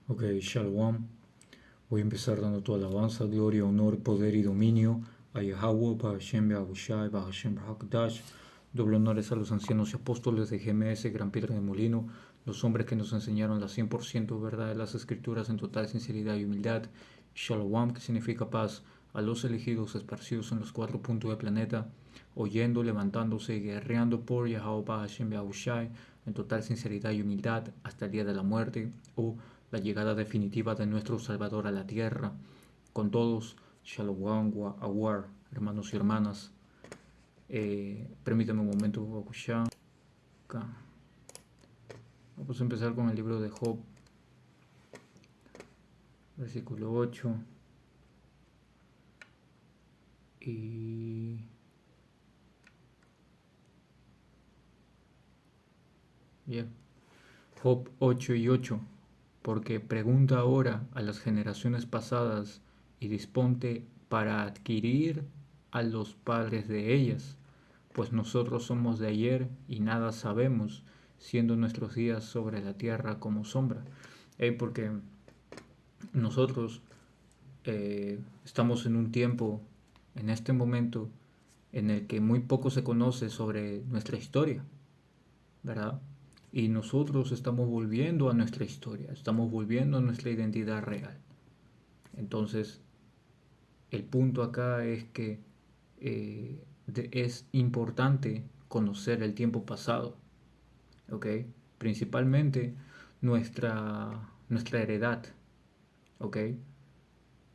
Ok, Shalom. Voy a empezar dando tu alabanza, gloria, honor, poder y dominio a Yahweh, Bahashem, Beahushai, Bahashem, Bahakdash. Doble honores a los ancianos y apóstoles de GMS, Gran Piedra de Molino, los hombres que nos enseñaron la 100% verdad de las Escrituras en total sinceridad y humildad. Shalom, que significa paz, a los elegidos esparcidos en los 4 puntos del planeta, oyendo, levantándose y guerreando por Yahweh, Bahashem, Beahushai, en total sinceridad y humildad hasta el día de la muerte o la llegada definitiva de nuestro Salvador a la tierra. Con todos, Shalom Awar, hermanos y hermanas. Permítame un momento, vamos a empezar con el libro de Job, versículo 8. Y bien, Job 8 y 8. Porque pregunta ahora a las generaciones pasadas y disponte para adquirir a los padres de ellas, pues nosotros somos de ayer y nada sabemos, siendo nuestros días sobre la tierra como sombra. Porque nosotros estamos en un tiempo, en este momento, en el que muy poco se conoce sobre nuestra historia, ¿verdad? Y nosotros estamos volviendo a nuestra historia, estamos volviendo a nuestra identidad real. Entonces, el punto acá es que es importante conocer el tiempo pasado, ¿ok? Principalmente nuestra heredad, ¿ok?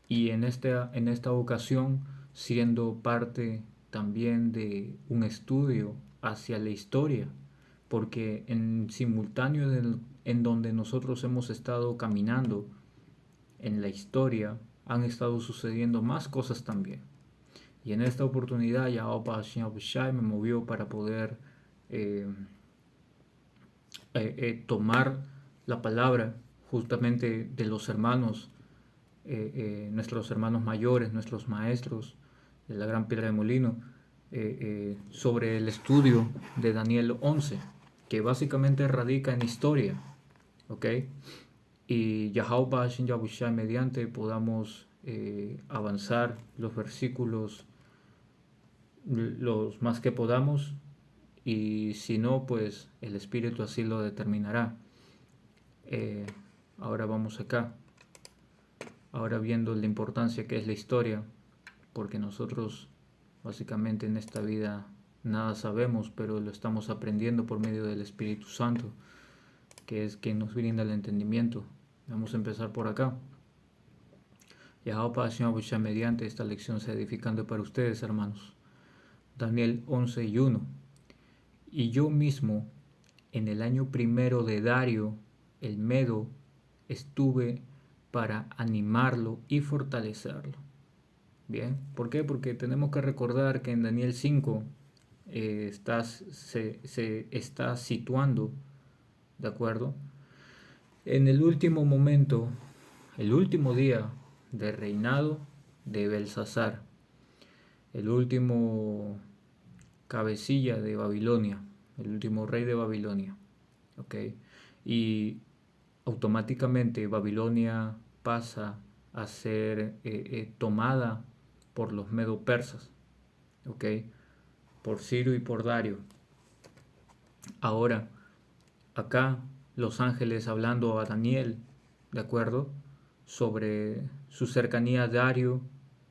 Y en esta ocasión, siendo parte también de un estudio hacia la historia, porque en simultáneo en donde nosotros hemos estado caminando en la historia, han estado sucediendo más cosas también. Y en esta oportunidad Yahweh Shai me movió para poder eh, tomar la palabra justamente de los hermanos, nuestros hermanos mayores, nuestros maestros de la Gran Piedra de Molino, sobre el estudio de Daniel 11, que básicamente radica en historia, ¿ok? Y Yahweh Shin Yahushai mediante podamos avanzar los versículos los más que podamos, y si no, pues el Espíritu así lo determinará. Eh, Ahora vamos acá, ahora viendo la importancia que es la historia, porque nosotros básicamente en esta vida nada sabemos, pero lo estamos aprendiendo por medio del Espíritu Santo, que es quien nos brinda el entendimiento. Vamos a empezar por acá. Yahweh Señor mediante esta lección sea edificante para ustedes, hermanos. Daniel 11 y 1. Y yo mismo, en el año primero de Dario, el Medo, estuve para animarlo y fortalecerlo. Bien, ¿por qué? Porque tenemos que recordar que en Daniel 5 se está situando, ¿de acuerdo? En el último momento, el último día de reinado de Belsasar, el último cabecilla de Babilonia, el último rey de Babilonia, ¿ok? Y automáticamente Babilonia pasa a ser tomada por los medo-persas, ¿ok? Por Ciro y por Dario. Ahora, acá los ángeles hablando a Daniel, ¿de acuerdo? Sobre su cercanía a Dario,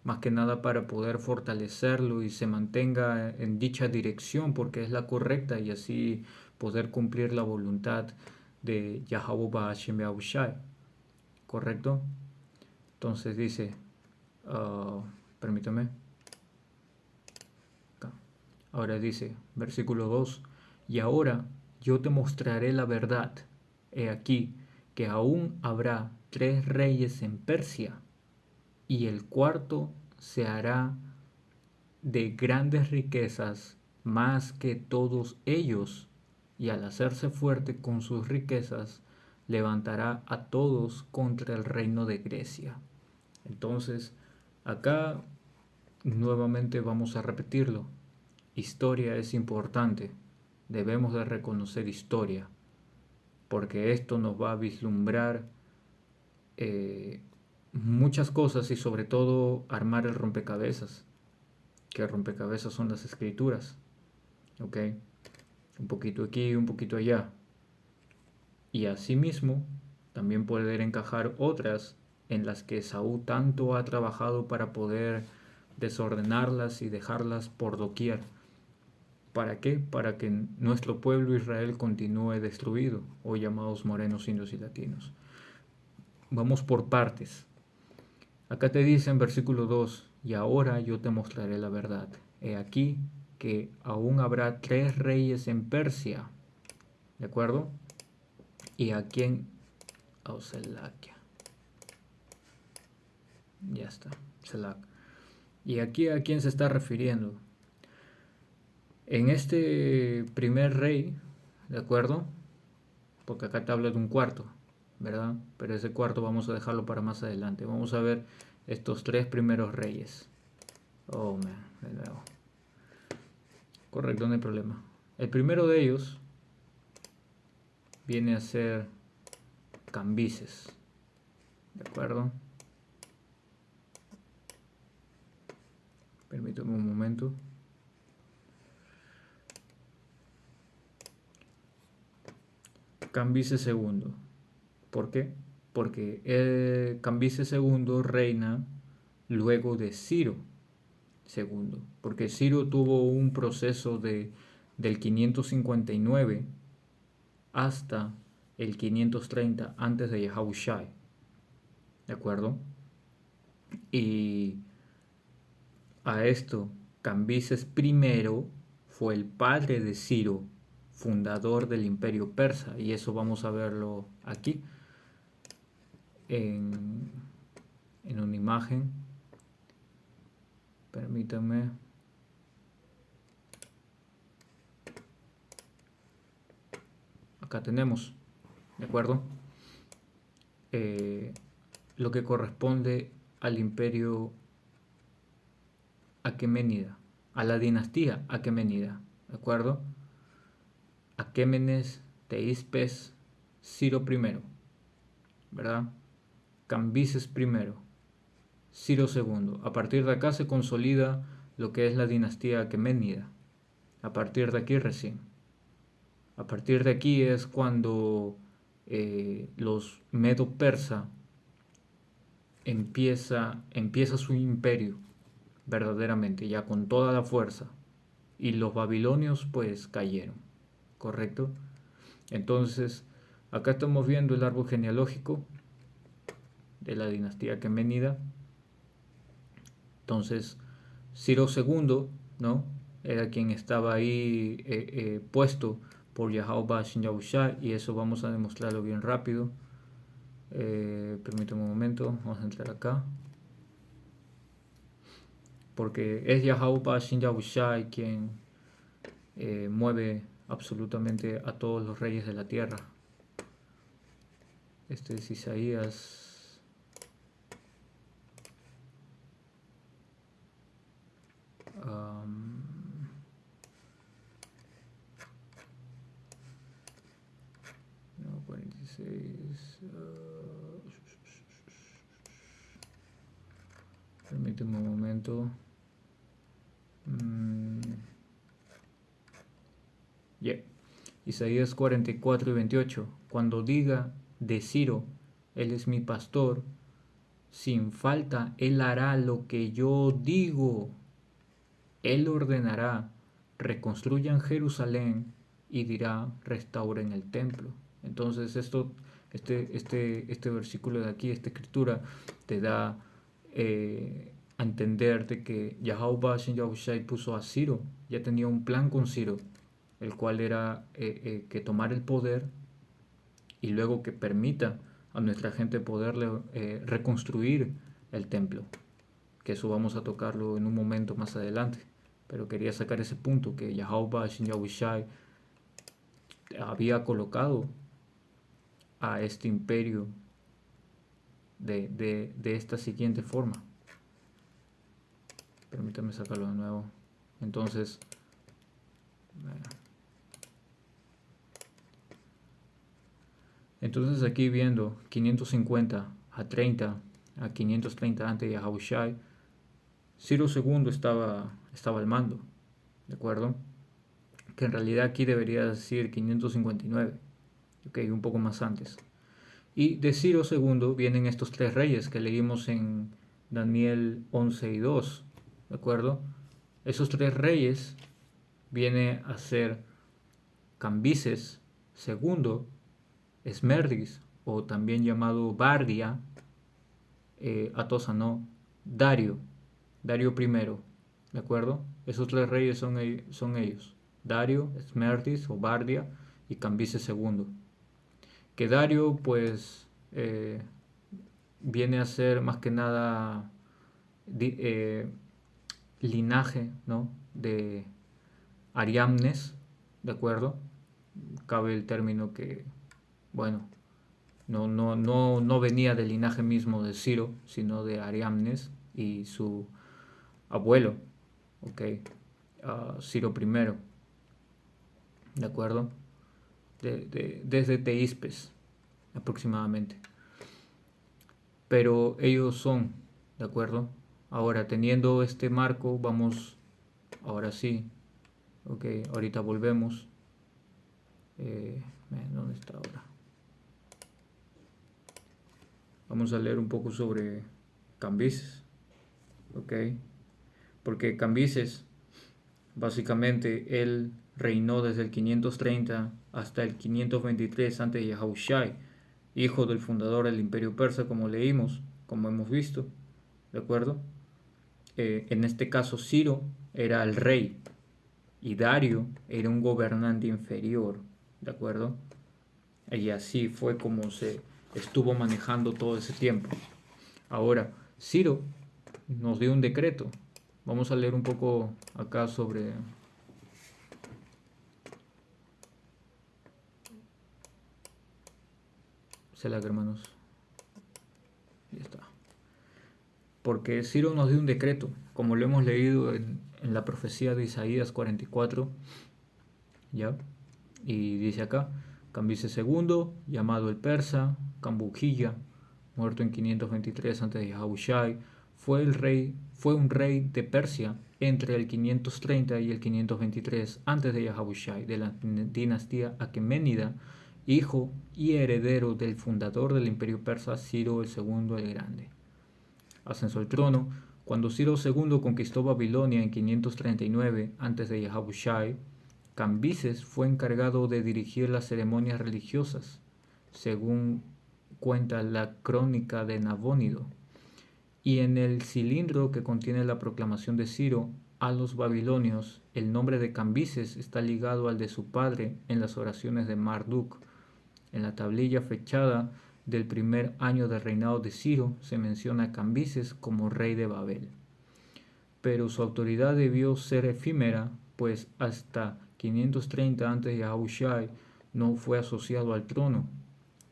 más que nada para poder fortalecerlo y se mantenga en dicha dirección porque es la correcta y así poder cumplir la voluntad de Yahweh Ba'ashem Yahushai, ¿correcto? Entonces dice, uh, permítame, acá. Ahora dice, versículo 2, y ahora yo te mostraré la verdad. He aquí que aún habrá 3 reyes en Persia, y el cuarto se hará de grandes riquezas más que todos ellos, y al hacerse fuerte con sus riquezas, levantará a todos contra el reino de Grecia. Entonces, acá nuevamente vamos a repetirlo. Historia es importante. Debemos de reconocer historia, porque esto nos va a vislumbrar muchas cosas y sobre todo armar el rompecabezas, que el rompecabezas son las escrituras, ¿ok? Un poquito aquí, un poquito allá. Y asimismo, también poder encajar otras en las que Saúl tanto ha trabajado para poder desordenarlas y dejarlas por doquier. ¿Para qué? Para que nuestro pueblo Israel continúe destruido, o llamados morenos, indios y latinos. Vamos por partes. Acá te dice en versículo 2, y ahora yo te mostraré la verdad. He aquí que aún habrá 3 reyes en Persia, ¿de acuerdo? Y aquí en Auselaquia. Ya está, Selak. ¿Y aquí a quién se está refiriendo? En este primer rey, ¿de acuerdo? Porque acá te habla de un cuarto, ¿verdad? Pero ese cuarto vamos a dejarlo para más adelante. Vamos a ver estos 3 primeros reyes. Oh, man, de nuevo. Correcto, no hay problema. El primero de ellos viene a ser Cambises, ¿de acuerdo? Permítame un momento. Cambises II. ¿Por qué? Porque Cambises II reina luego de Ciro II. Porque Ciro tuvo un proceso del 559 hasta el 530 antes de Yahushai. ¿De acuerdo? Y a esto, Cambises I fue el padre de Ciro, fundador del imperio persa. Y eso vamos a verlo aquí en, en una imagen. Permítanme. Acá tenemos, ¿de acuerdo? Lo que corresponde al imperio aqueménida, a la dinastía aqueménida, ¿de acuerdo? Aquémenes, Teispes, Ciro I, ¿verdad? Cambises I, Ciro II. A partir de acá se consolida lo que es la dinastía aqueménida. A partir de aquí recién. A partir de aquí es cuando los medo-persa empieza su imperio verdaderamente, ya con toda la fuerza. Y los babilonios pues cayeron, ¿correcto? Entonces, acá estamos viendo el árbol genealógico de la dinastía aqueménida. Entonces, Ciro II, ¿no? Era quien estaba ahí puesto por Yahweh Shin Yahushua, y eso vamos a demostrarlo bien rápido. Permítame un momento, vamos a entrar acá. Porque es Yahweh Shin Yahushua quien mueve absolutamente a todos los reyes de la tierra. Este es Isaías. No, 46. Permíteme un momento. Yeah. Isaías 44 y 28. Cuando diga de Ciro, él es mi pastor, sin falta él hará lo que yo digo. Él ordenará, reconstruyan Jerusalén, y dirá, restauren el templo. Entonces este versículo de aquí, esta escritura, te da a entender de que Yahweh Shin Yahushai puso a Ciro, ya tenía un plan con Ciro, el cual era que tomar el poder y luego que permita a nuestra gente poderle reconstruir el templo, que eso vamos a tocarlo en un momento más adelante, pero quería sacar ese punto que Yahweh Shin Yahushai había colocado a este imperio de esta siguiente forma. Permítame sacarlo de nuevo. Entonces, aquí viendo 550 a 530 antes de Yahushai, Ciro II estaba al mando, ¿de acuerdo? Que en realidad aquí debería decir 559, ok, un poco más antes. Y de Ciro II vienen estos tres reyes que leímos en Daniel 11 y 2, ¿de acuerdo? Esos tres reyes viene a ser Cambises II, Esmerdis, o también llamado Bardia, Atosa no, Dario I, ¿de acuerdo? Esos tres reyes son ellos, Dario, Esmerdis o Bardia y Cambises II. Que Dario pues viene a ser más que nada linaje, ¿no?, de Ariamnes, ¿de acuerdo? Cabe el término que, bueno, no venía del linaje mismo de Ciro, sino de Ariamnes y su abuelo, ¿ok? Ciro I, ¿de acuerdo? Desde Teispes, aproximadamente. Pero ellos son, ¿de acuerdo? Ahora, teniendo este marco, vamos, ahora sí, ok, ahorita volvemos. ¿Dónde está ahora? Vamos a leer un poco sobre Cambises, ok, porque Cambises, básicamente, él reinó desde el 530 hasta el 523 antes de Yahushai, hijo del fundador del imperio persa, como leímos, como hemos visto, ¿de acuerdo? En este caso Ciro era el rey y Dario era un gobernante inferior, ¿de acuerdo? Y así fue como se estuvo manejando todo ese tiempo. Ahora, Ciro nos dio un decreto. Vamos a leer un poco acá sobre... Selac, hermanos. Ya está. Porque Ciro nos dio un decreto, como lo hemos leído en la profecía de Isaías 44, ¿ya? Y dice acá, Cambises II, llamado el persa, Cambujilla, muerto en 523 a.C., fue un rey de Persia entre el 530 y el 523 a.C. de la dinastía aqueménida, hijo y heredero del fundador del imperio persa Ciro II el Grande. Ascenso al trono, cuando Ciro II conquistó Babilonia en 539 a.C., Cambises fue encargado de dirigir las ceremonias religiosas, según cuenta la crónica de Nabónido, y en el cilindro que contiene la proclamación de Ciro a los babilonios, el nombre de Cambises está ligado al de su padre en las oraciones de Marduk. En la tablilla fechada del primer año de reinado de Ciro se menciona a Cambises como rey de Babel. Pero su autoridad debió ser efímera, pues hasta 530 a.C. no fue asociado al trono.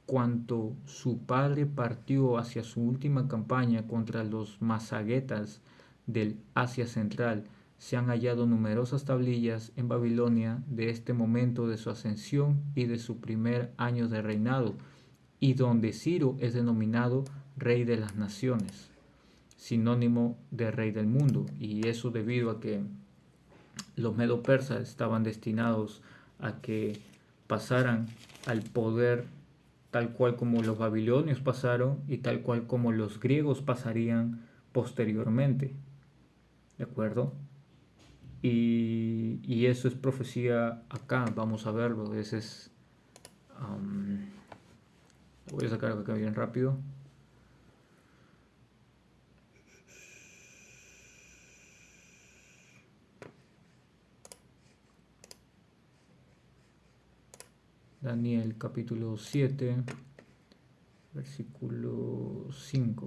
Cuando su padre partió hacia su última campaña contra los masaguetas del Asia Central, se han hallado numerosas tablillas en Babilonia de este momento de su ascensión y de su primer año de reinado, y donde Ciro es denominado Rey de las Naciones, sinónimo de Rey del Mundo, y eso debido a que los medo-persas estaban destinados a que pasaran al poder tal cual como los babilonios pasaron y tal cual como los griegos pasarían posteriormente, ¿de acuerdo? Y eso es profecía acá, vamos a verlo. Ese es, lo voy a sacar acá bien rápido. Daniel capítulo 7, versículo 5.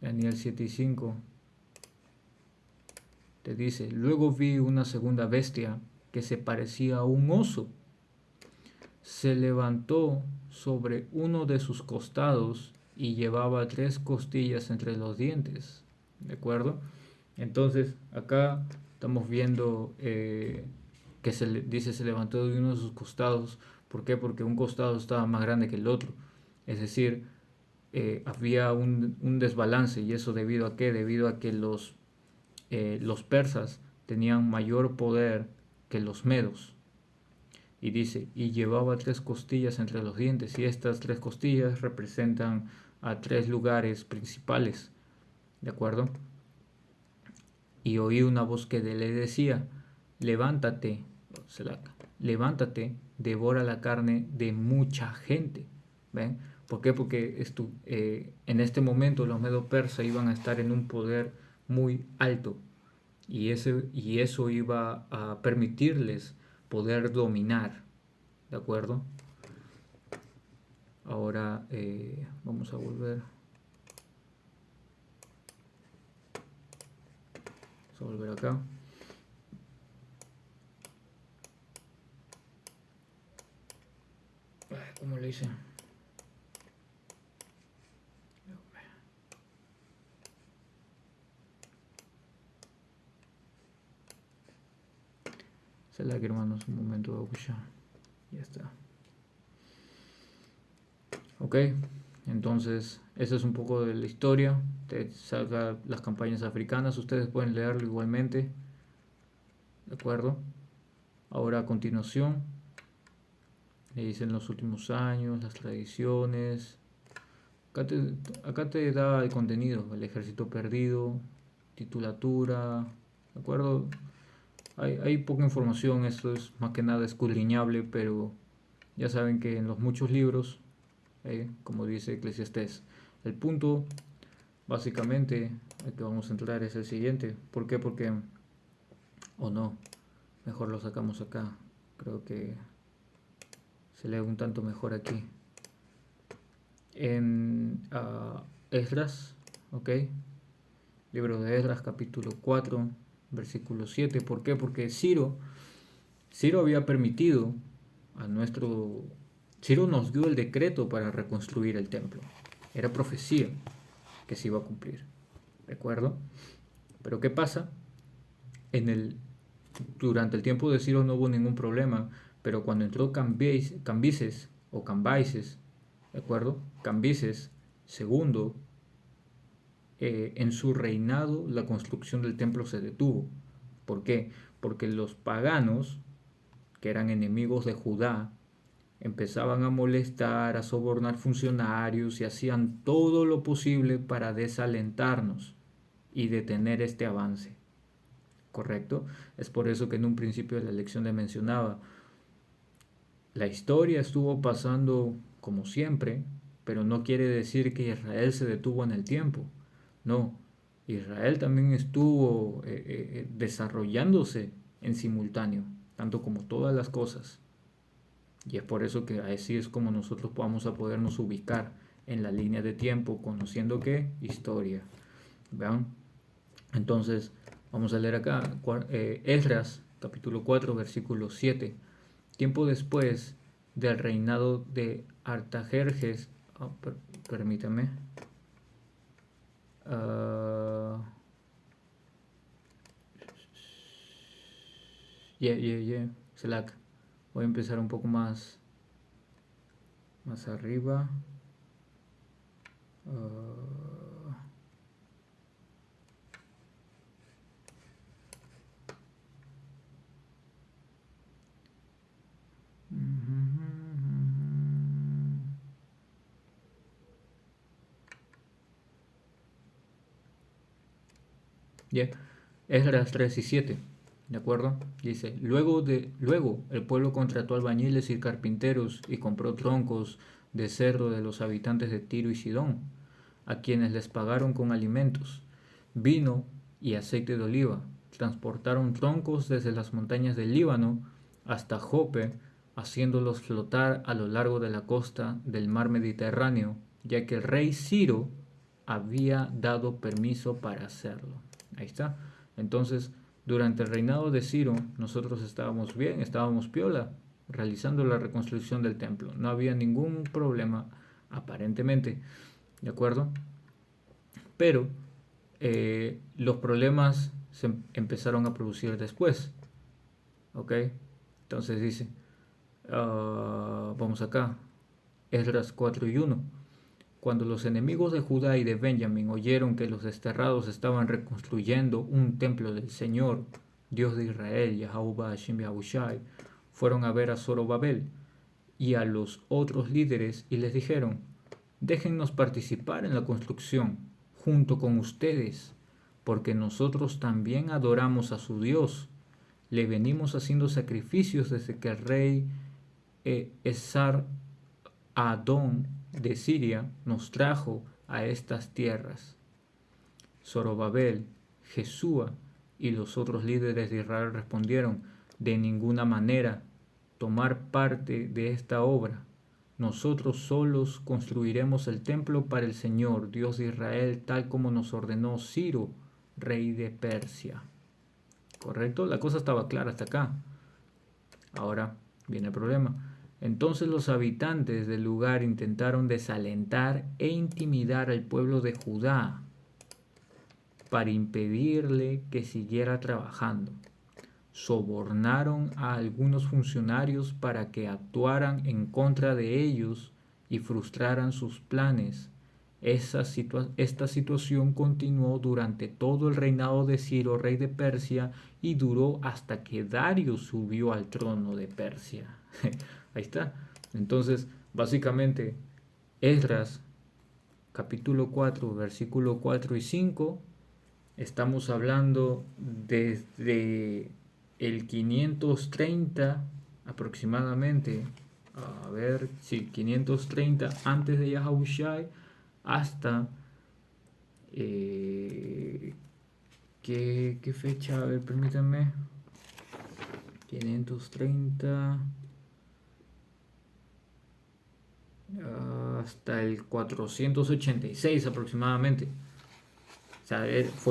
Daniel 7 y 5 te dice: luego vi una segunda bestia que se parecía a un oso. Se levantó sobre uno de sus costados y llevaba 3 costillas entre los dientes. ¿De acuerdo? Entonces, acá estamos viendo que se levantó de uno de sus costados, ¿Por qué? Porque un costado estaba más grande que el otro. Es decir, había un desbalance. ¿Y eso debido a qué? Debido a que los persas tenían mayor poder que los medos. Y dice, y llevaba 3 costillas entre los dientes, y estas 3 costillas representan a 3 lugares principales, ¿de acuerdo? Y oí una voz que le decía, levántate, levántate, devora la carne de mucha gente. ¿Ven? ¿Por qué? Porque en este momento los medo persas iban a estar en un poder muy alto y eso iba a permitirles poder dominar, ¿de acuerdo? Ahora vamos a volver acá. ¿Cómo le hice? Se la que hermanos, un momento de escuchar. Ya está. Ok, entonces esa es un poco de la historia. Te salga las campañas africanas, ustedes pueden leerlo igualmente. ¿De acuerdo? Ahora a continuación, le dicen los últimos años, las tradiciones. Acá te da el contenido, el ejército perdido, titulatura, ¿de acuerdo? Hay poca información, esto es más que nada escudriñable, pero ya saben que en los muchos libros, como dice Eclesiastés, el punto básicamente al que vamos a entrar es el siguiente. ¿Por qué? Porque, o no, mejor lo sacamos acá, creo que se lee un tanto mejor aquí. En Esdras, ¿ok? Libro de Esdras, capítulo 4, versículo 7. ¿Por qué? Porque Ciro había permitido a nuestro... Ciro nos dio el decreto para reconstruir el templo. Era profecía que se iba a cumplir. ¿De acuerdo? Pero ¿qué pasa? Durante el tiempo de Ciro no hubo ningún problema, pero cuando entró Cambises o Cambises, ¿de acuerdo? Cambises segundo, en su reinado la construcción del templo se detuvo. ¿Por qué? Porque los paganos, que eran enemigos de Judá, empezaban a molestar, a sobornar funcionarios y hacían todo lo posible para desalentarnos y detener este avance. ¿Correcto? Es por eso que en un principio de la lección le mencionaba, la historia estuvo pasando como siempre, pero no quiere decir que Israel se detuvo en el tiempo. No, Israel también estuvo desarrollándose en simultáneo, tanto como todas las cosas. Y es por eso que así es como nosotros vamos a podernos ubicar en la línea de tiempo, conociendo qué historia. ¿Vean? Entonces, vamos a leer acá, Esdras, capítulo 4, versículo 7. Tiempo después del reinado de Artajerjes, permítame, Selak. Voy a empezar un poco más arriba. Esdras 3 y 7, ¿de acuerdo? Dice, luego el pueblo contrató albañiles y carpinteros y compró troncos de cedro de los habitantes de Tiro y Sidón, a quienes les pagaron con alimentos, vino y aceite de oliva. Transportaron troncos desde las montañas del Líbano hasta Jope, haciéndolos flotar a lo largo de la costa del mar Mediterráneo, ya que el rey Ciro había dado permiso para hacerlo. Ahí está. Entonces, durante el reinado de Ciro, nosotros estábamos bien, estábamos piola, realizando la reconstrucción del templo. No había ningún problema, aparentemente. ¿De acuerdo? Pero los problemas se empezaron a producir después. ¿Ok? Entonces dice, Vamos acá, Esdras 4:1. Cuando los enemigos de Judá y de Benjamín oyeron que los desterrados estaban reconstruyendo un templo del Señor, Dios de Israel, Yahuwah Hashem Yahushai, fueron a ver a Zorobabel y a los otros líderes y les dijeron: déjennos participar en la construcción junto con ustedes, porque nosotros también adoramos a su Dios. Le venimos haciendo sacrificios desde que el rey Esar Adón de Siria nos trajo a estas tierras. Zorobabel, Jesúa y los otros líderes de Israel respondieron: de ninguna manera tomar parte de esta obra. Nosotros solos construiremos el templo para el Señor, Dios de Israel, tal como nos ordenó Ciro, rey de Persia. ¿Correcto? La cosa estaba clara hasta acá. Ahora viene el problema. Entonces los habitantes del lugar intentaron desalentar e intimidar al pueblo de Judá para impedirle que siguiera trabajando. Sobornaron a algunos funcionarios para que actuaran en contra de ellos y frustraran sus planes. Esta situación continuó durante todo el reinado de Ciro, rey de Persia, y duró hasta que Dario subió al trono de Persia. Ahí está. Entonces, básicamente, Esdras, capítulo 4, versículo 4 y 5, estamos hablando desde el 530 aproximadamente, a ver, sí, 530 antes de Yahushai, hasta ¿qué fecha? A ver, permítanme. 530 hasta el 486 aproximadamente. O sea,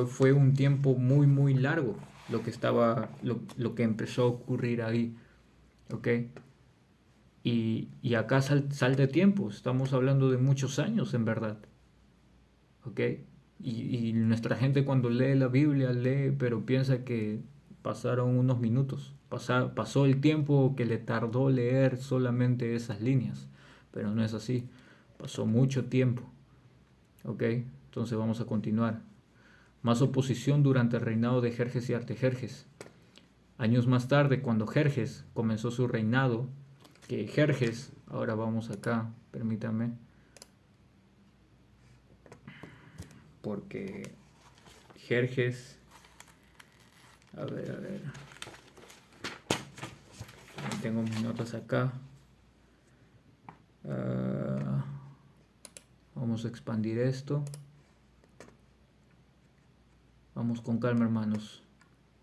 fue un tiempo muy muy largo lo que empezó a ocurrir ahí, ¿ok? Y acá salta tiempo, estamos hablando de muchos años en verdad, ¿ok? Y nuestra gente cuando lee la Biblia lee, pero piensa que pasaron unos minutos, pasó el tiempo que le tardó leer solamente esas líneas, pero no es así, pasó mucho tiempo, ¿ok? Entonces vamos a continuar. Más oposición durante el reinado de Jerjes y Artajerjes. Años más tarde, cuando Jerjes comenzó su reinado, que Jerjes, ahora vamos acá, permítanme, porque Jerjes, a ver, tengo mis notas acá. Vamos a expandir esto. Vamos con calma, hermanos.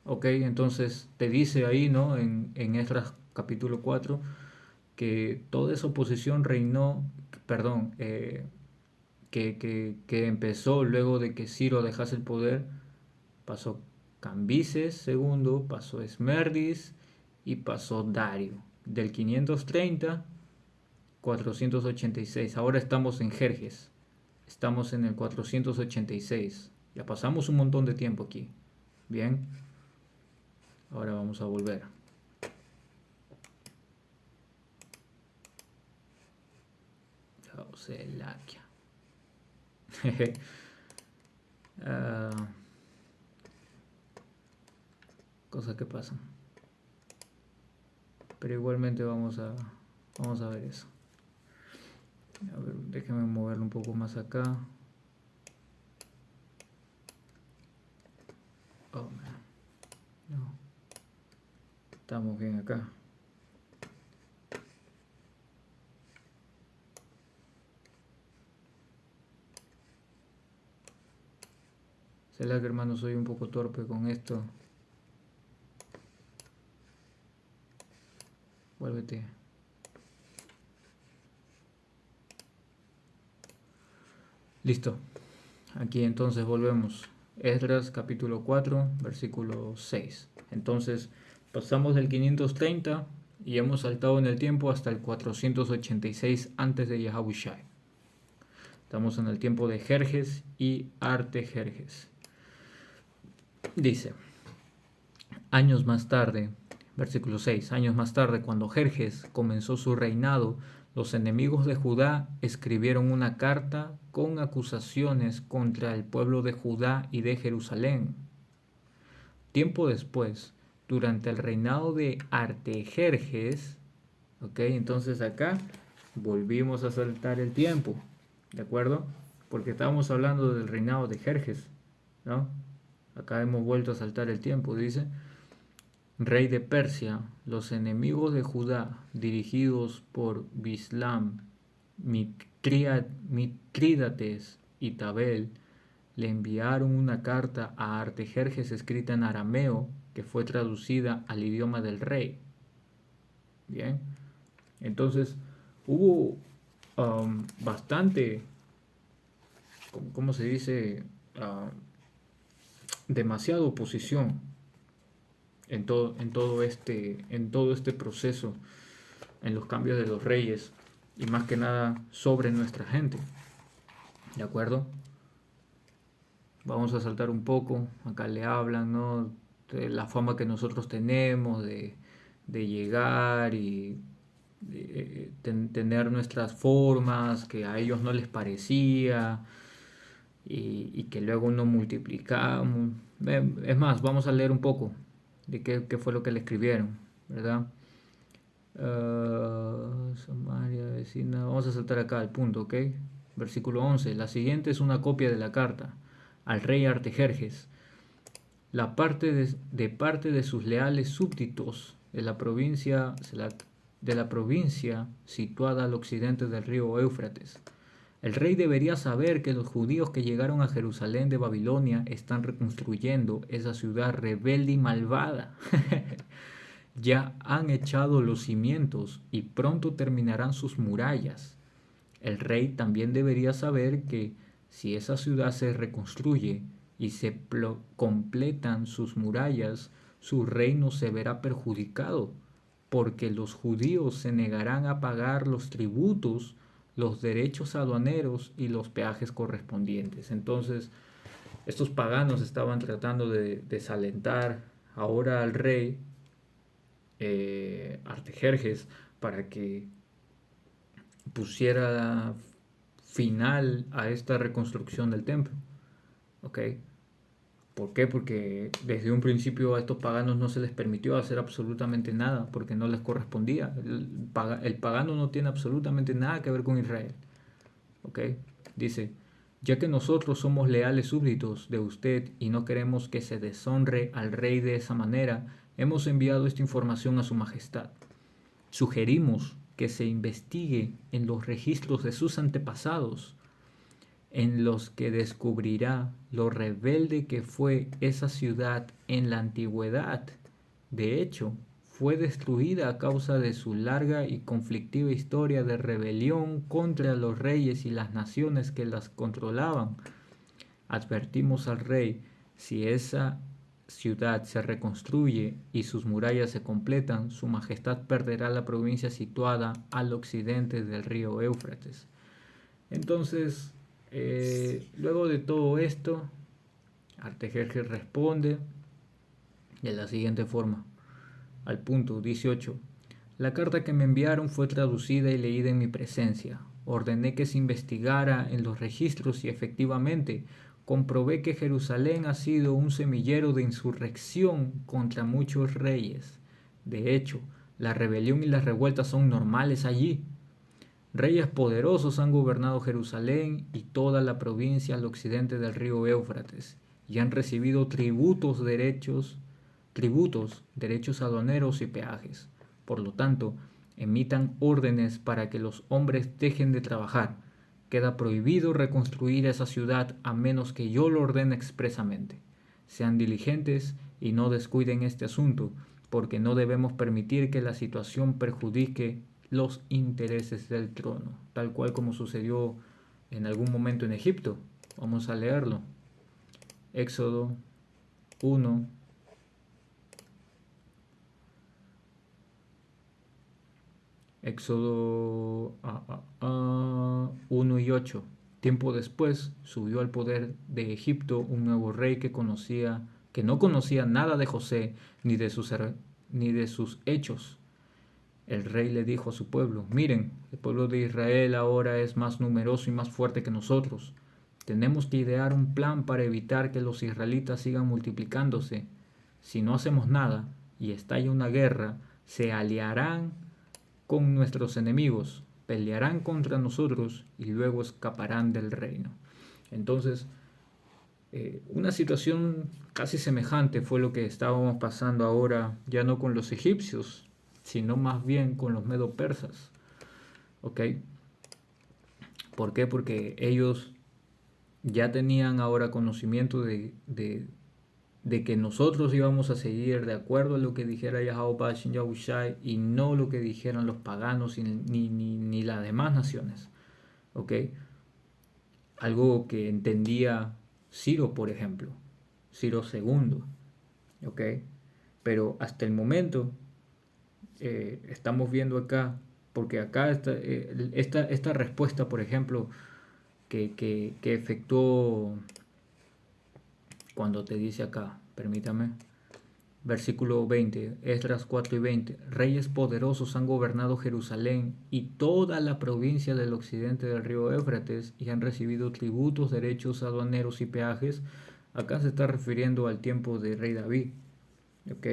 Ok, entonces te dice ahí, ¿no? En Esdras capítulo 4, que toda esa oposición reinó, perdón, que empezó luego de que Ciro dejase el poder. Pasó Cambises segundo, pasó Esmerdis y pasó Dario. Del 530, 486. Ahora estamos en Jerjes. Estamos en el 486. Ya pasamos un montón de tiempo aquí. Bien. Ahora vamos a volver. Laquia. Cosas que pasan. Pero igualmente vamos a ver eso. A ver, déjenme moverlo un poco más acá. Oh, man. No. Estamos bien acá. Será que, hermano, soy un poco torpe con esto. Vuélvete. Listo. Aquí entonces volvemos. Esdras capítulo 4, versículo 6. Entonces pasamos del 530 y hemos saltado en el tiempo hasta el 486 antes de Yahushai. Estamos en el tiempo de Jerjes y Artajerjes. Dice: años más tarde, Versículo 6. Años más tarde, cuando Jerjes comenzó su reinado, los enemigos de Judá escribieron una carta con acusaciones contra el pueblo de Judá y de Jerusalén. Tiempo después, durante el reinado de Artajerjes, ok, entonces acá volvimos a saltar el tiempo, ¿de acuerdo? Porque estábamos hablando del reinado de Jerjes, ¿no? Acá hemos vuelto a saltar el tiempo, dice. Rey de Persia, los enemigos de Judá, dirigidos por Bislam, Mitrídates y Tabel, le enviaron una carta a Artajerjes escrita en arameo que fue traducida al idioma del rey. Bien, entonces hubo bastante, ¿cómo se dice? Demasiada oposición en todo este proceso, en los cambios de los reyes y más que nada sobre nuestra gente. ¿De acuerdo? Vamos a saltar un poco. Acá le hablan, ¿no?, de la fama que nosotros tenemos de llegar y tener nuestras formas que a ellos no les parecía y que luego no multiplicamos. Es más, vamos a leer un poco de qué fue lo que le escribieron, ¿verdad? Samaria, vecina. Vamos a saltar acá al punto, ¿ok? Versículo 11. La siguiente es una copia de la carta al rey Artajerjes. Parte de sus leales súbditos de la provincia situada al occidente del río Éufrates. El rey debería saber que los judíos que llegaron a Jerusalén de Babilonia están reconstruyendo esa ciudad rebelde y malvada. Ya han echado los cimientos y pronto terminarán sus murallas. El rey también debería saber que si esa ciudad se reconstruye y se completan sus murallas, su reino se verá perjudicado, porque los judíos se negarán a pagar los tributos, los derechos aduaneros y los peajes correspondientes. Entonces, estos paganos estaban tratando de desalentar ahora al rey Artajerjes para que pusiera final a esta reconstrucción del templo. ¿Ok? ¿Por qué? Porque desde un principio a estos paganos no se les permitió hacer absolutamente nada, porque no les correspondía. El pagano no tiene absolutamente nada que ver con Israel. ¿Ok? Dice, ya que nosotros somos leales súbditos de usted y no queremos que se deshonre al rey de esa manera, hemos enviado esta información a su majestad. Sugerimos que se investigue en los registros de sus antepasados, en los que descubrirá lo rebelde que fue esa ciudad en la antigüedad. De hecho, fue destruida a causa de su larga y conflictiva historia de rebelión contra los reyes y las naciones que las controlaban. Advertimos al rey, si esa ciudad se reconstruye y sus murallas se completan, su majestad perderá la provincia situada al occidente del río Éufrates. Entonces, luego de todo esto, Artajerjes responde de la siguiente forma, al punto 18. La carta que me enviaron fue traducida y leída en mi presencia. Ordené que se investigara en los registros y efectivamente comprobé que Jerusalén ha sido un semillero de insurrección contra muchos reyes. De hecho, la rebelión y las revueltas son normales allí. Reyes poderosos han gobernado Jerusalén y toda la provincia al occidente del río Éufrates y han recibido derechos aduaneros y peajes. Por lo tanto, emitan órdenes para que los hombres dejen de trabajar. Queda prohibido reconstruir esa ciudad a menos que yo lo ordene expresamente. Sean diligentes y no descuiden este asunto, porque no debemos permitir que la situación perjudique los intereses del trono, tal cual como sucedió en algún momento en Egipto. Vamos a leerlo. Éxodo 1. Éxodo 1 y 8. Tiempo después subió al poder de Egipto un nuevo rey que no conocía nada de José ni de ni de sus hechos. El rey le dijo a su pueblo: miren, el pueblo de Israel ahora es más numeroso y más fuerte que nosotros. Tenemos que idear un plan para evitar que los israelitas sigan multiplicándose. Si no hacemos nada y estalla una guerra, se aliarán con nuestros enemigos, pelearán contra nosotros y luego escaparán del reino. Entonces, una situación casi semejante fue lo que estábamos pasando ahora, ya no con los egipcios, sino más bien con los medo-persas. ¿Ok? ¿Por qué? Porque ellos ya tenían ahora conocimiento de que nosotros íbamos a seguir de acuerdo a lo que dijera Yahweh Bashem Yahushai y no lo que dijeran los paganos ni las demás naciones. ¿Ok? Algo que entendía Ciro, por ejemplo, Ciro II. ¿Ok? Pero hasta el momento estamos viendo acá, porque acá esta respuesta, por ejemplo, que efectuó cuando te dice acá, permítame, versículo 20, Esdras 4 y 20, reyes poderosos han gobernado Jerusalén y toda la provincia del occidente del río Éufrates y han recibido tributos, derechos aduaneros y peajes. Acá se está refiriendo al tiempo de rey David, ¿ok?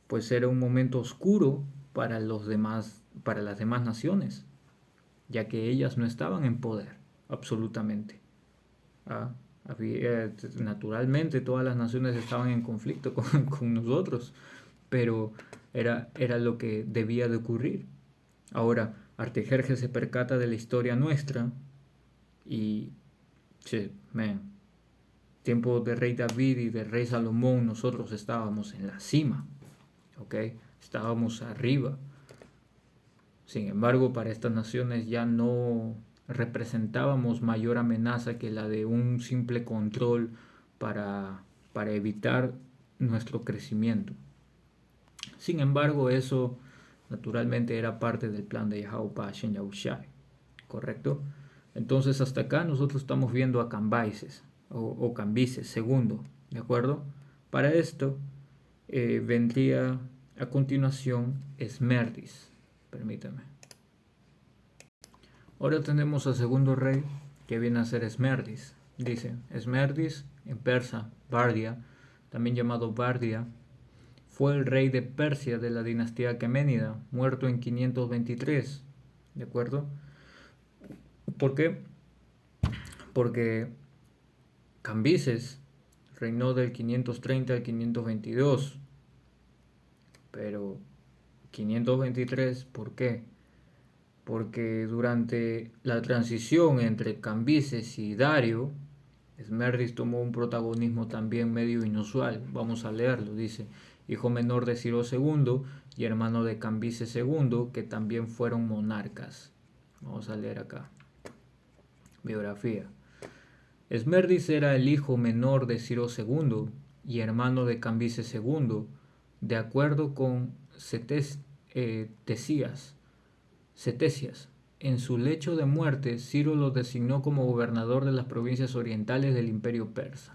Pues era un momento oscuro para para las demás naciones, ya que ellas no estaban en poder, absolutamente. ¿Ah? Naturalmente todas las naciones estaban en conflicto con nosotros, pero era lo que debía de ocurrir. Ahora, Artajerjes se percata de la historia nuestra y, tiempo de rey David y de rey Salomón, nosotros estábamos en la cima, ¿ok? Estábamos arriba. Sin embargo, para estas naciones ya no representábamos mayor amenaza que la de un simple control para evitar nuestro crecimiento. Sin embargo, eso naturalmente era parte del plan de Yahweh Bashem Yahushai, ¿correcto? Entonces hasta acá nosotros estamos viendo a Cambises o Cambises segundo, ¿de acuerdo? Para esto vendría a continuación Esmerdis. Permítame. Ahora tenemos al segundo rey que viene a ser Esmerdis. Dice, Esmerdis en persa, Bardia, también llamado Bardia, fue el rey de Persia de la dinastía aqueménida, muerto en 523. ¿De acuerdo? ¿Por qué? Porque Cambises reinó del 530 al 522. Pero 523, ¿por qué? Porque durante la transición entre Cambises y Dario, Esmerdis tomó un protagonismo también medio inusual. Vamos a leerlo, dice, hijo menor de Ciro II y hermano de Cambises II, que también fueron monarcas. Vamos a leer acá. Biografía. Esmerdis era el hijo menor de Ciro II y hermano de Cambises II, de acuerdo con Ctesias. En su lecho de muerte, Ciro lo designó como gobernador de las provincias orientales del imperio persa.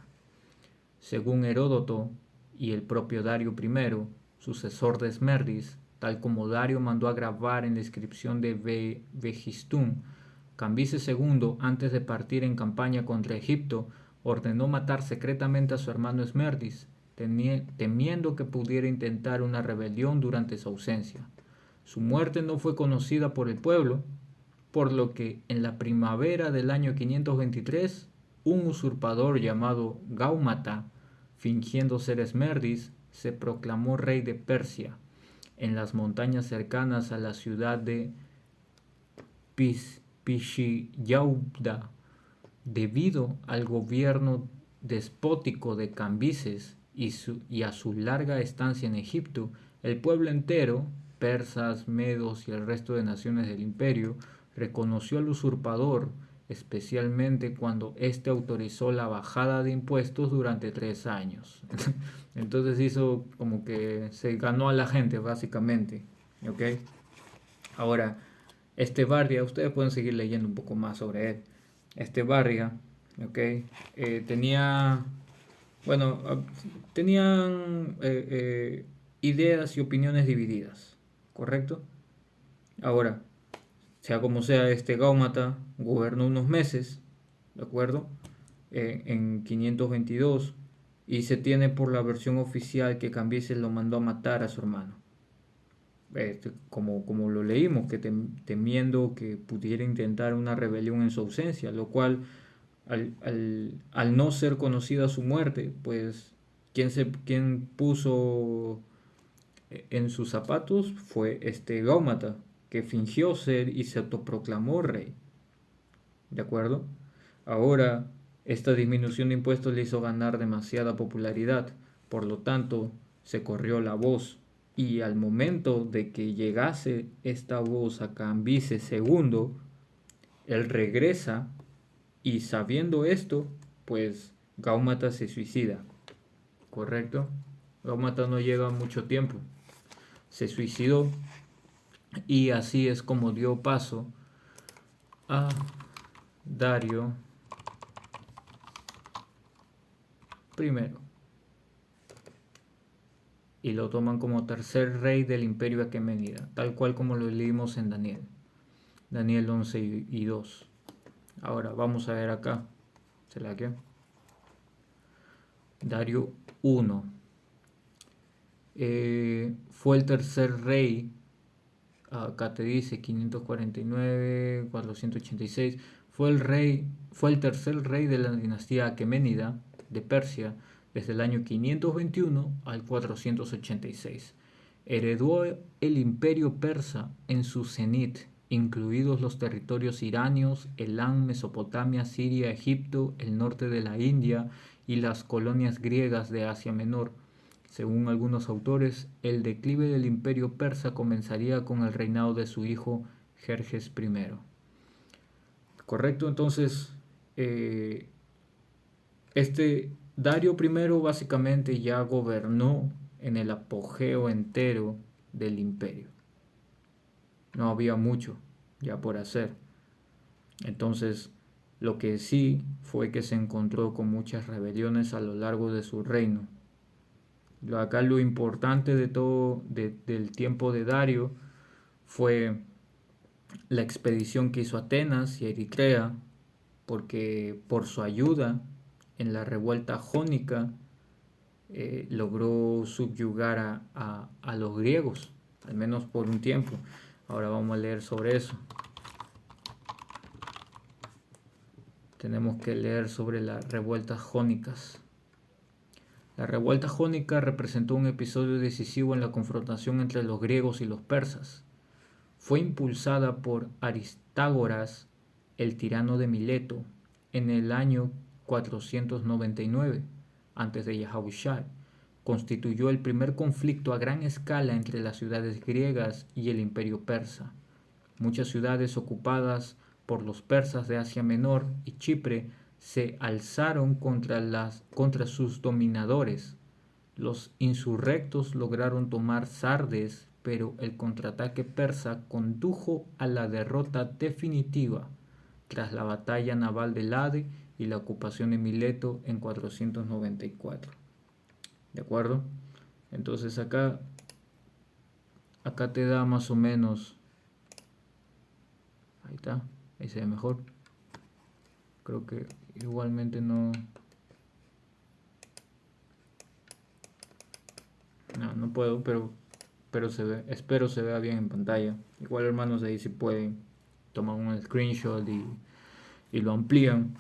Según Heródoto y el propio Dario I, sucesor de Esmerdis, tal como Dario mandó a grabar en la inscripción de Vegistún, Cambises II, antes de partir en campaña contra Egipto, ordenó matar secretamente a su hermano Esmerdis, temiendo que pudiera intentar una rebelión durante su ausencia. Su muerte no fue conocida por el pueblo, por lo que en la primavera del año 523, un usurpador llamado Gaumata, fingiendo ser Esmerdis, se proclamó rey de Persia, en las montañas cercanas a la ciudad de Pishiyauda. Debido al gobierno despótico de Cambises y a su larga estancia en Egipto, el pueblo entero, persas, medos y el resto de naciones del imperio, reconoció al usurpador, especialmente cuando éste autorizó la bajada de impuestos durante 3 años. Entonces hizo como que se ganó a la gente, básicamente. ¿Ok? Ahora, este Bardia, ustedes pueden seguir leyendo un poco más sobre él. Este Bardia, ¿ok? Tenía, bueno, tenían ideas y opiniones divididas, ¿correcto? Ahora, sea como sea, este Gaumata gobernó unos meses, ¿de acuerdo? En 522, y se tiene por la versión oficial que Cambises lo mandó a matar a su hermano. Como lo leímos, que temiendo que pudiera intentar una rebelión en su ausencia, lo cual al no ser conocida su muerte, pues quien puso en sus zapatos fue este Gaumata, que fingió ser y se autoproclamó rey. ¿De acuerdo? Ahora, esta disminución de impuestos le hizo ganar demasiada popularidad, por lo tanto, se corrió la voz. Y al momento de que llegase esta voz a Cambises segundo, él regresa y sabiendo esto, pues Gaumata se suicida. ¿Correcto? Gaumata no llega mucho tiempo. Se suicidó y así es como dio paso a Dario I y lo toman como tercer rey del imperio aqueménida, tal cual como lo leímos en Daniel 11 y 2. Ahora vamos a ver acá, ¿será que? Dario I fue el tercer rey, acá te dice 549, 486, fue el tercer rey de la dinastía aqueménida de Persia desde el año 521 al 486. Heredó el imperio persa en su cenit, incluidos los territorios iranios, Elán, Mesopotamia, Siria, Egipto, el norte de la India y las colonias griegas de Asia Menor. Según algunos autores, el declive del imperio persa comenzaría con el reinado de su hijo Jerjes I. ¿Correcto? Entonces, este Dario I básicamente ya gobernó en el apogeo entero del imperio. No había mucho ya por hacer. Entonces, lo que sí fue que se encontró con muchas rebeliones a lo largo de su reino. Acá lo importante de todo del tiempo de Dario fue la expedición que hizo Atenas y Eritrea, porque por su ayuda en la revuelta jónica logró subyugar a los griegos, al menos por un tiempo. Ahora vamos a leer sobre eso. Tenemos que leer sobre las revueltas jónicas. La revuelta jónica representó un episodio decisivo en la confrontación entre los griegos y los persas. Fue impulsada por Aristágoras, el tirano de Mileto, en el año 499 a.C. Yahushua. Constituyó el primer conflicto a gran escala entre las ciudades griegas y el imperio persa. Muchas ciudades ocupadas por los persas de Asia Menor y Chipre se alzaron contra sus dominadores. Los insurrectos lograron tomar Sardes, pero el contraataque persa condujo a la derrota definitiva tras la batalla naval de Lade y la ocupación de Mileto en 494. ¿De acuerdo? Entonces acá te da más o menos. Ahí está, ahí se ve mejor. Creo que igualmente no puedo, pero espero se vea bien en pantalla. Igual, hermanos, ahí si pueden tomar un screenshot y lo amplían.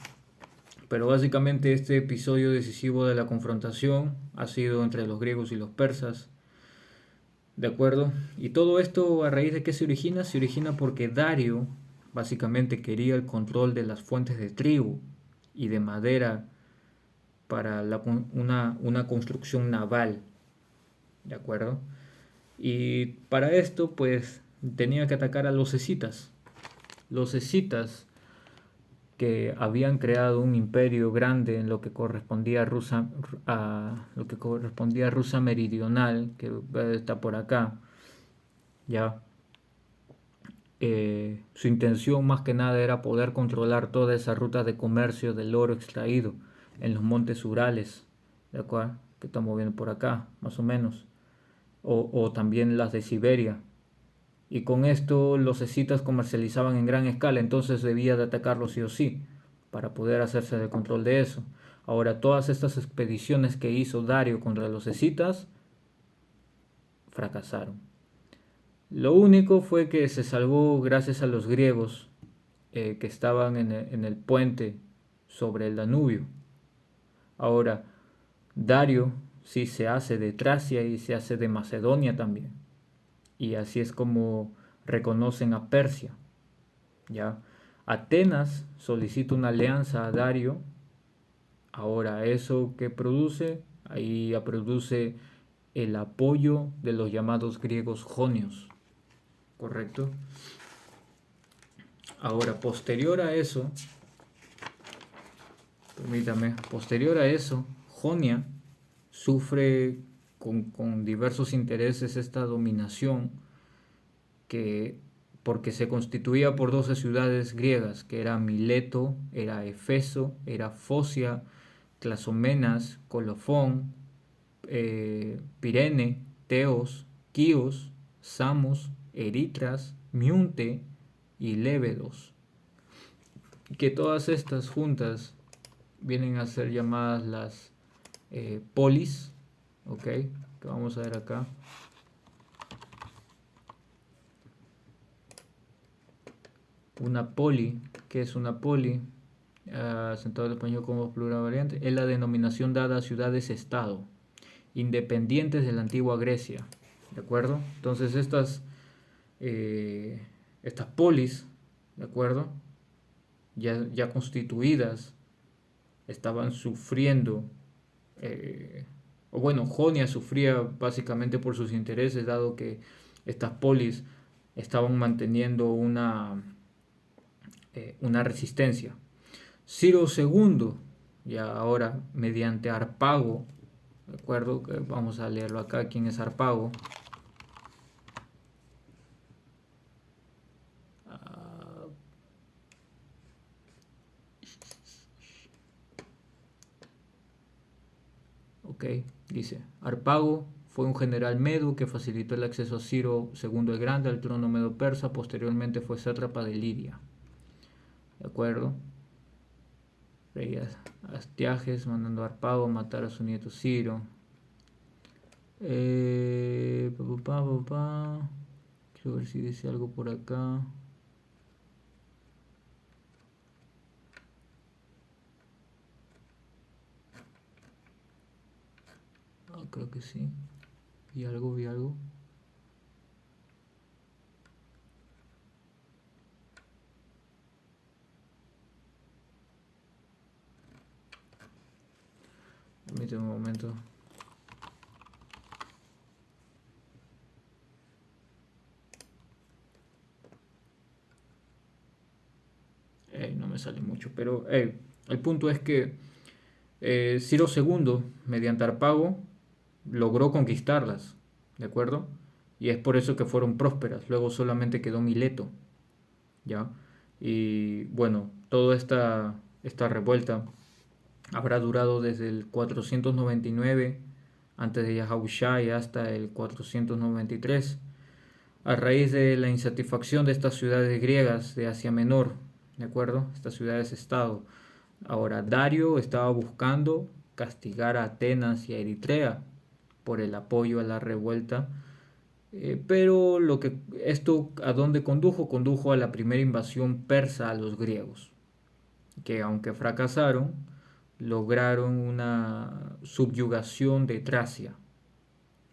Pero básicamente este episodio decisivo de la confrontación ha sido entre los griegos y los persas. ¿De acuerdo? Y todo esto, ¿a raíz de qué se origina? Se origina porque Dario básicamente quería el control de las fuentes de trigo y de madera para una construcción naval. ¿De acuerdo? Y para esto, pues, tenía que atacar a los escitas. Los escitas, que habían creado un imperio grande en lo que correspondía a Rusia meridional, que está por acá, ya. Su intención más que nada era poder controlar toda esa ruta de comercio del oro extraído en los montes Urales, ¿de acuerdo? Que estamos viendo por acá, más o menos. o también las de Siberia. Y con esto los escitas comercializaban en gran escala, entonces debía de atacarlos sí o sí, para poder hacerse de control de eso. Ahora, todas estas expediciones que hizo Dario contra los escitas fracasaron. Lo único fue que se salvó gracias a los griegos que estaban en el puente sobre el Danubio. Ahora, Dario sí se hace de Tracia y se hace de Macedonia también. Y así es como reconocen a Persia. ¿Ya? Atenas solicita una alianza a Dario. Ahora, ¿eso que produce? Ahí produce el apoyo de los llamados griegos jonios. ¿Correcto? Ahora, posterior a eso, permítame, posterior a eso, Jonia sufre con diversos intereses esta dominación que porque se constituía por 12 ciudades griegas, que era Mileto, era Efeso, era Focia, Clazomenas, Colofón, Pirene, Teos, Quíos, Samos, Eritras, Miunte y Lébedos. Que todas estas juntas vienen a ser llamadas las polis, ¿ok? Que vamos a ver acá. Una poli, ¿qué es una poli? Asentado en español como plural variante, es la denominación dada a ciudades-estado, independientes de la antigua Grecia, ¿de acuerdo? Entonces estas polis, ¿de acuerdo? Ya constituidas, estaban sufriendo, o bueno, Jonia sufría básicamente por sus intereses, dado que estas polis estaban manteniendo una resistencia. Ciro II, ya ahora mediante Harpago, ¿de acuerdo? Vamos a leerlo acá, ¿quién es Harpago? Ok, dice, Harpago fue un general medo que facilitó el acceso a Ciro II el Grande al trono medo persa, posteriormente fue sátrapa de Lidia. ¿De acuerdo? Rey Astiages mandando a Harpago a matar a su nieto Ciro. Quiero ver si dice algo por acá. Creo que sí. Vi algo. Permíteme un momento. No me sale mucho, pero el punto es que Ciro II, mediante Harpago, logró conquistarlas, ¿de acuerdo? Y es por eso que fueron prósperas. Luego solamente quedó Mileto, ¿ya? Y bueno, toda esta revuelta habrá durado desde el 499 antes de Yahushai hasta el 493, a raíz de la insatisfacción de estas ciudades griegas de Asia Menor, ¿de acuerdo? Estas ciudades-estado. Ahora, Dario estaba buscando castigar a Atenas y a Eritrea por el apoyo a la revuelta, pero esto a dónde condujo? Condujo a la primera invasión persa a los griegos, que aunque fracasaron, lograron una subyugación de Tracia.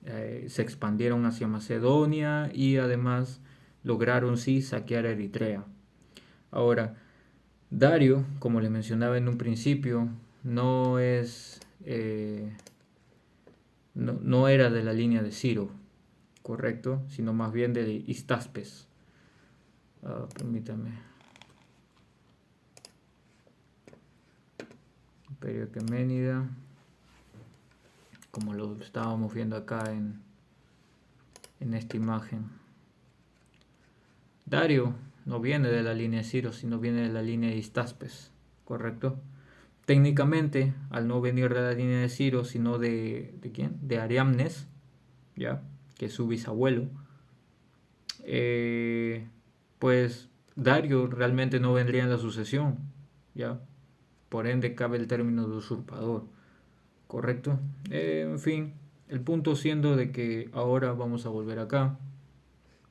Se expandieron hacia Macedonia y además lograron sí saquear Eritrea. Ahora, Dario, como le mencionaba en un principio, no era de la línea de Ciro, correcto, sino más bien de Histaspes. Permítame. Imperio Aqueménida, como lo estábamos viendo acá en esta imagen. Dario no viene de la línea de Ciro, sino viene de la línea de Histaspes, ¿correcto? Técnicamente, al no venir de la línea de Ciro, sino ¿de quién? De Ariamnes, ¿ya? que es su bisabuelo, pues Dario realmente no vendría en la sucesión, ¿ya? Por ende cabe el término de usurpador, ¿correcto? En fin, el punto siendo de que ahora vamos a volver acá,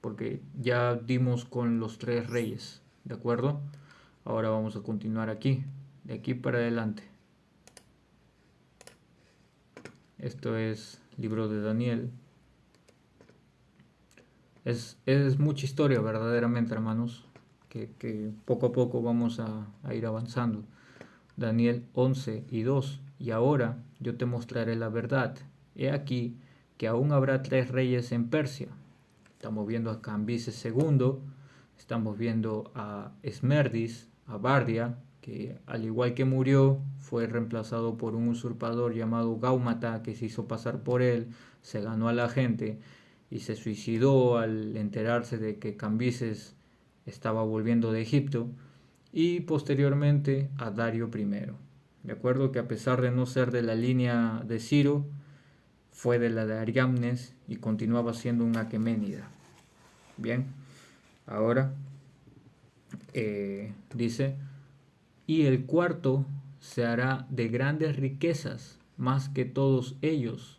porque ya dimos con los tres reyes, ¿de acuerdo? Ahora vamos a continuar aquí, de aquí para adelante. Esto es libro de Daniel. Es mucha historia verdaderamente, hermanos, que poco a poco vamos a ir avanzando. Daniel 11 y 2. Y ahora yo te mostraré la verdad. He aquí que aún habrá tres reyes en Persia. Estamos viendo a Cambises II, estamos viendo a Esmerdis, a Bardia, que al igual que murió, fue reemplazado por un usurpador llamado Gaumata, que se hizo pasar por él, se ganó a la gente y se suicidó al enterarse de que Cambises estaba volviendo de Egipto, y posteriormente a Dario I. De acuerdo que a pesar de no ser de la línea de Ciro, fue de la de Ariamnes y continuaba siendo un aqueménida. Bien, ahora dice, y el cuarto se hará de grandes riquezas más que todos ellos,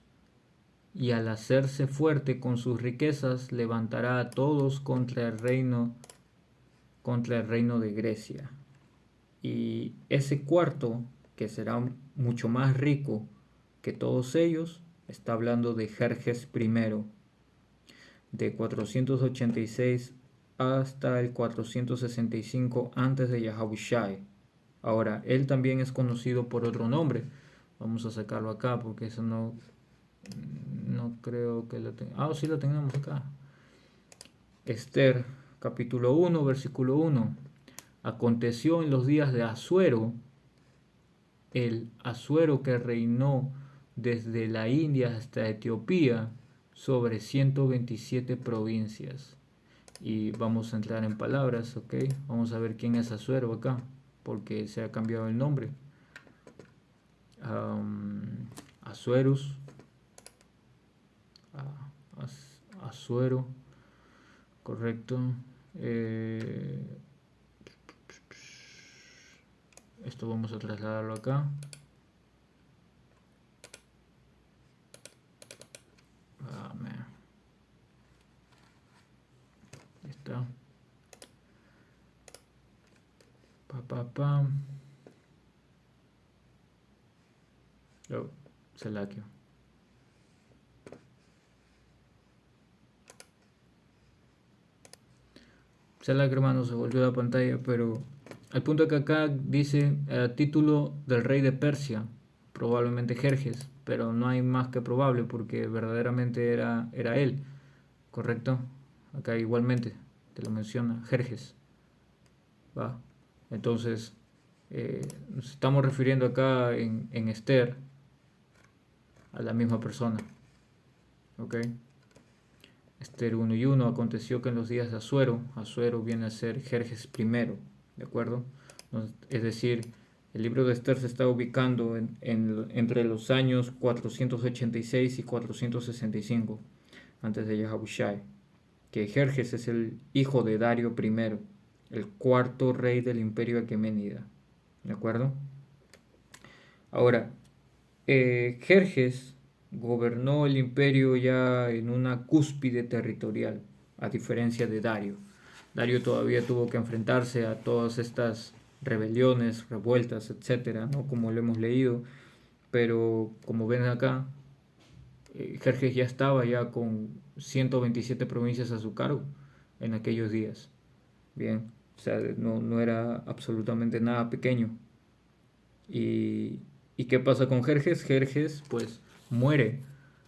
y al hacerse fuerte con sus riquezas levantará a todos contra el reino de Grecia. Y ese cuarto, que será mucho más rico que todos ellos, está hablando de Jerjes I, de 486 hasta el 465 antes de Yahushai. Ahora, él también es conocido por otro nombre. Vamos a sacarlo acá porque eso no creo que lo tenga. Ah, sí lo tenemos acá. Esther, capítulo 1, versículo 1. Aconteció en los días de Asuero, el Asuero que reinó desde la India hasta Etiopía, sobre 127 provincias. Y vamos a entrar en palabras, ¿ok? Vamos a ver quién es Asuero acá, porque se ha cambiado el nombre. Asuerus, Asuero, correcto. Esto vamos a trasladarlo acá. Está. Oh, Selakio. Selakio, hermano, se volvió la pantalla, pero al punto que acá dice título del rey de Persia, probablemente Jerjes, pero no hay más que probable porque verdaderamente era él, ¿correcto? Acá igualmente te lo menciona, Jerjes. ¿Va? Entonces, nos estamos refiriendo acá en Esther a la misma persona. ¿Ok? Esther 1 y 1. Aconteció que en los días de Asuero viene a ser Jerjes I, ¿de acuerdo? Es decir, el libro de Esther se está ubicando entre los años 486 y 465 antes de Yahushai, que Jerjes es el hijo de Dario I, el cuarto rey del imperio aqueménida, ¿de acuerdo? Ahora, Jerjes gobernó el imperio ya en una cúspide territorial, a diferencia de Dario. Dario todavía tuvo que enfrentarse a todas estas rebeliones, revueltas, etcétera, ¿no? Como lo hemos leído, pero como ven acá, Jerjes ya estaba ya con 127 provincias a su cargo en aquellos días. Bien, o sea, no era absolutamente nada pequeño. ¿Y qué pasa con Jerjes? Jerjes pues muere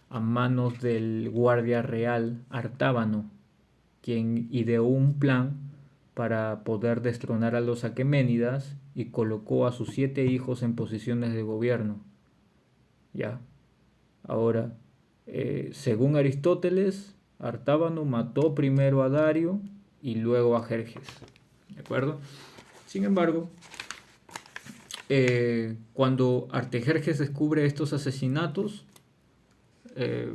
a manos del guardia real Artábano, quien ideó un plan para poder destronar a los aqueménidas y colocó a sus 7 hijos en posiciones de gobierno. Ya, ahora, según Aristóteles, Artábano mató primero a Dario y luego a Jerjes. ¿De acuerdo? Sin embargo, cuando Artajerjes descubre estos asesinatos,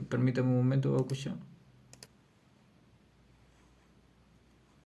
permítame un momento, voy a escuchar.